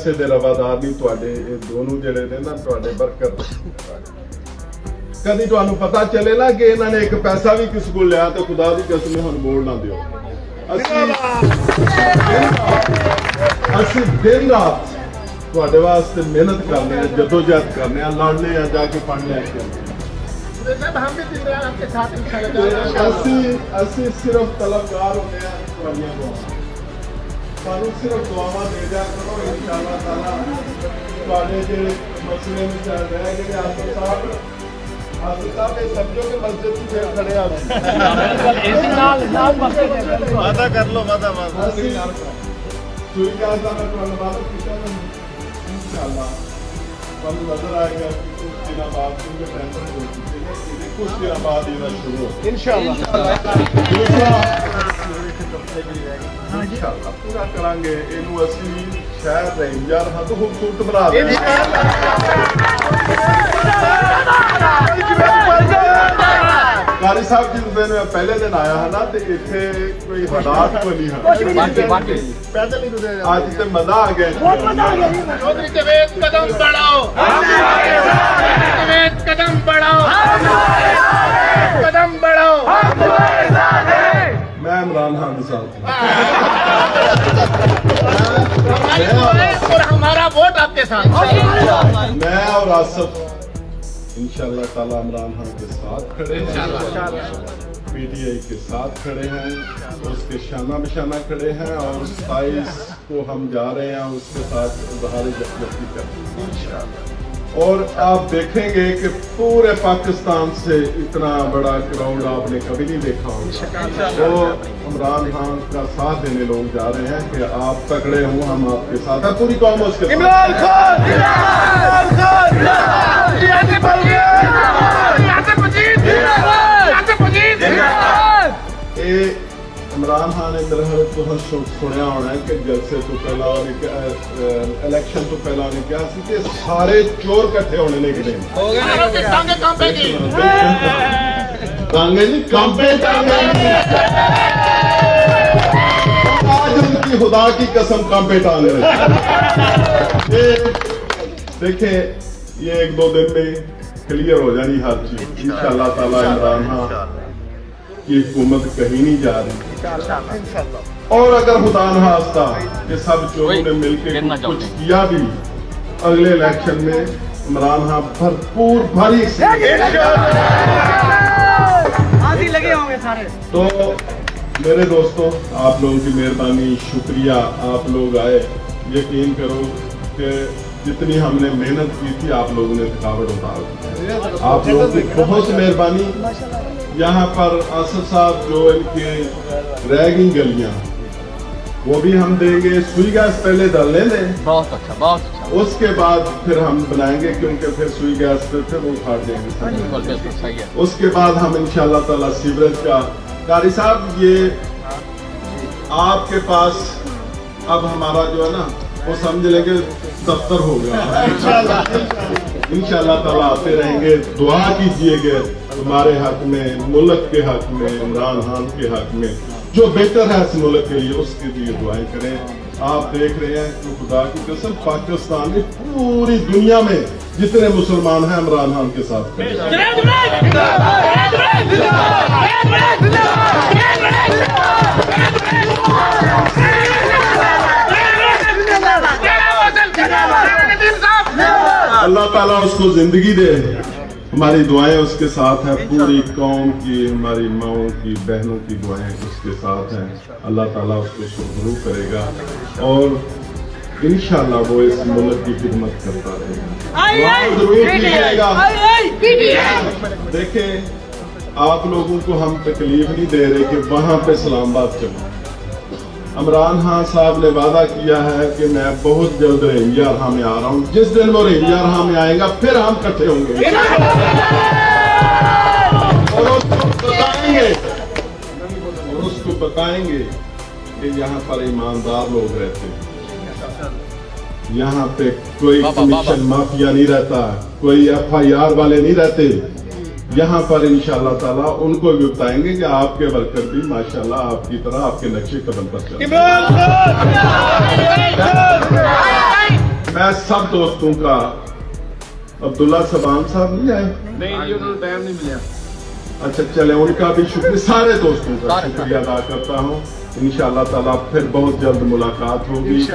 عرصے دے روادار بھی تواڈے دونوں جڑے نے نا تواڈے برکت کدی تانوں پتہ چلے نا کہ انہاں نے ایک پیسہ بھی کس کو لیا تے خدا دی قسم ہن موڑ نہ دیو اسی دن رات تواڈے واسطے محنت کرنے ہیں جدوجہد کرنے ہیں لڑنے ہیں جا کے پڑھنے ہیں ہم بھی دن رات آپ کے ساتھ انشاءاللہ اسی صرف طلبگار ہوتے ہیں تواڈیاں دعاواں سانوں صرف دعاواں دے دیا کرو انشاءاللہ تعالی تواڈے جڑے مسئلے میں چل رہے ہیں کہ حاصل صاحب یہ سمجھو کہ مسجد کی پھر کھڑے آپ وعدہ کر لو وعدہ سوئی کا میں تمہیں بات کی انشاءاللہ تمہیں نظر آئے گا کچھ دنوں بعد کیونکہ ٹینشن ہو چکے ہیں کچھ دنوں بعد یہ شروع ہو انشاءاللہ پورا کریں گے یہ اسی شہر رحیم یارخان تو خوبصورت بنا دیں قاری صاحب جس دن پہلے دن آیا ہے نا تو اتنے کوئی حالات کو نہیں ہے آج تے مزہ آ گیا چوہدری جاوید قدم بڑھاؤ جاوید قدم بڑھاؤ قدم بڑھاؤ میں عمران خان کے ساتھ اور ہمارا ووٹ آپ کے ساتھ میں اور آصف انشاءاللہ تعالی عمران خان کے ساتھ کھڑے ہیں پی ٹی آئی کے ساتھ کھڑے ہیں اس کے شانہ بشانہ کھڑے ہیں اور 27 کو ہم جا رہے ہیں اس کے ساتھ اظہار یکجہتی کرتے ہیں انشاءاللہ اور آپ دیکھیں گے کہ پورے پاکستان سے اتنا بڑا کراؤڈ آپ نے کبھی نہیں دیکھا ہوگا وہ عمران خان کا ساتھ دینے لوگ جا رہے ہیں کہ آپ تکڑے ہوں ہم آپ کے ساتھ ہیں پوری قوم اس کے عمران خان نے بہت سنیا ہونا ہے کہ جلسے تو پہلا الیکشن تو پہلا نے کیا سی کہ سارے چور کٹھے ہونے لے گئے ٹانگے نہیں کانپے آج ان کی خدا کی قسم کانپے ٹانگے دیکھیں یہ 1-2 دن میں کلیئر ہو جانی ہر چیز انشاءاللہ تعالی عمران خان کی حکومت کہیں نہیں جا رہی اور اگر خدا نہ خواستہ کہ سب چوروں نے مل کے کچھ کیا بھی اگلے الیکشن میں عمران خان بھرپور بھاری لگے ہوں گے سارے تو میرے دوستوں آپ لوگوں کی مہربانی شکریہ آپ لوگ آئے یقین کرو کہ جتنی ہم نے محنت کی تھی آپ لوگوں نے تھکاوٹ اتار دی آپ لوگوں کی بہت مہربانی یہاں پر آصف صاحب جو ان کے رہ گئی گلیاں وہ بھی ہم دیں گے سوئی گیس پہلے ڈال لیں دیں بہت اچھا اس کے بعد پھر ہم بنائیں گے کیونکہ پھر سوئی گیس پھر وہ اٹھا دیں گے اس کے بعد ہم انشاءاللہ تعالی سیوریج کا قاری صاحب یہ آپ کے پاس اب ہمارا جو ہے نا وہ سمجھ لیں گے دفتر ہو گیا انشاءاللہ تعالی آتے رہیں گے دعا کیجئے گے ہمارے حق میں ملک کے حق میں عمران خان کے حق میں جو بہتر ہے اس ملک کے لیے اس کے لیے دعائیں کریں آپ دیکھ رہے ہیں کہ خدا کی قسم پاکستان میں پوری دنیا میں جتنے مسلمان ہیں عمران خان کے ساتھ اللہ تعالیٰ اس کو زندگی دے ہماری دعائیں اس کے ساتھ ہیں پوری قوم کی ہماری ماؤں کی بہنوں کی دعائیں اس کے ساتھ ہیں اللہ تعالیٰ اس کو سرخرو کرے گا اور انشاءاللہ وہ اس ملک کی خدمت کرتا رہے گا ضرور کیجیے گا دیکھیں آپ لوگوں کو ہم تکلیف نہیں دے رہے کہ وہاں پہ اسلام آباد چلو عمران خان صاحب نے وعدہ کیا ہے کہ میں بہت جلد رحیم یارخان میں آ رہا ہوں جس دن وہ رحیم یارخان میں آئے گا پھر ہم اکٹھے ہوں گے اور اس کو بتائیں گے کہ یہاں پر ایماندار لوگ رہتے ہیں یہاں پہ کوئی کمیشن مافیا نہیں رہتا کوئی FIR والے نہیں رہتے یہاں پر انشاءاللہ تعالیٰ ان کو بھی بتائیں گے کہ آپ کے ورکر بھی ماشاءاللہ آپ کی طرح آپ کے نقشے قدم پر چلیں میں سب دوستوں کا عبداللہ سبان صاحب نہیں آئے؟ نہیں انہوں نے ٹائم نہیں ملیا. اچھا چلے ان کا بھی شکریہ, سارے دوستوں کا شکریہ ادا کرتا ہوں. انشاءاللہ تعالیٰ پھر بہت جلد ملاقات ہوگی.